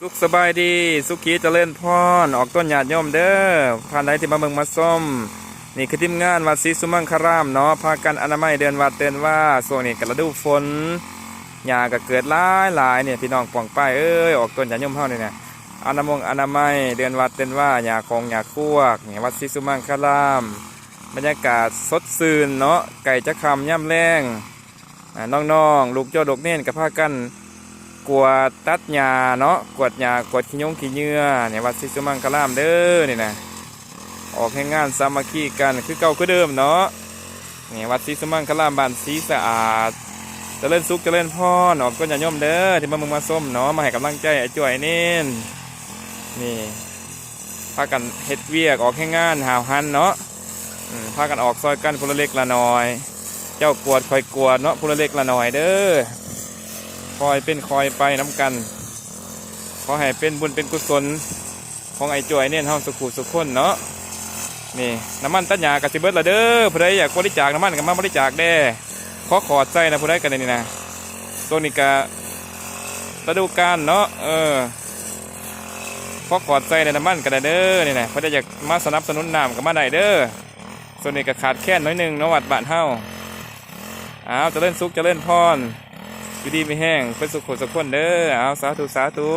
สุขสบายดีสุขีเจริญพรออกต้นหยาดย่อมเด้อผ่านใดที่มาเมืองมาส้มนี่คือทีมงานวัดศรีสุมังคารามเนาะพากันอนามัยเดินวัดเตือนว่าช่วงนี้กระดูฝนหญ้าก็เกิดหลายเนี่ยพี่น้องป่องป้ายออกต้นหยาดย่อมเฮานี่นะอนามัยเดินวัดเตือนว่าหญ้าของหญ้าควักเนี่ยวัดศรีสุมังคารามบรรยากาศสดชื่นเนาะไก่จะคำย่ำแรงน้องๆลูกเจ้าดกเน่นกับพากันกวาดตัดหญ้าเนาะกวาดหญ้ากวาดขี้ยงขี้เหงื่อเนี่ยวัดศรีสุมังคารามเด้อนี่นะออกให้งานสามัคคีกันคือเก่าคือเดิมเนาะเนี่ยวัดศรีสุมังคารามบ้านศรีสะอาดเจริญสุขเจริญพรออกก็อย่าย่อมเด้อที่มาเมืองมาส้มเนาะมาให้กำลังใจไอ้จ่อยเน้นนี่พากันเฮ็ดเวียกออกให้งานหาวหันเนาะพากันออกซอยกันพลเล็กละน้อย เจ้ากวดคอยกวดเนาะพลเล็กละน้อยเด้อคอยเป็นคอยไปน้ำกันขอให้เป็นบุญเป็นกุศลของไอ้จ่อยเน้นห้องสุขุสุขคนเนาะนี่น้ำมันตัดหญ้ากระสิเบิดละเด้อผู้ใดอยากบริจาคน้ำมันก็มาบริจาคแด้ขอขอดใจนะผู้ใดกันนี่นะตัวนี้ก็ฤดูกาลเนาะขอขอดใจในน้ำมันกันเด้อนี่นะผู้ใดอยากมาสนับสนุนน้ำก็มาได้เด้อส่วนนี้ก็ขาดแค่น้อยหนึ่งเนาะวัดบ้านเฮาเจริญสุขเจริญพรอยู่ดีไม่แห้งเป็นสุขสุขคนเด้อสาธุ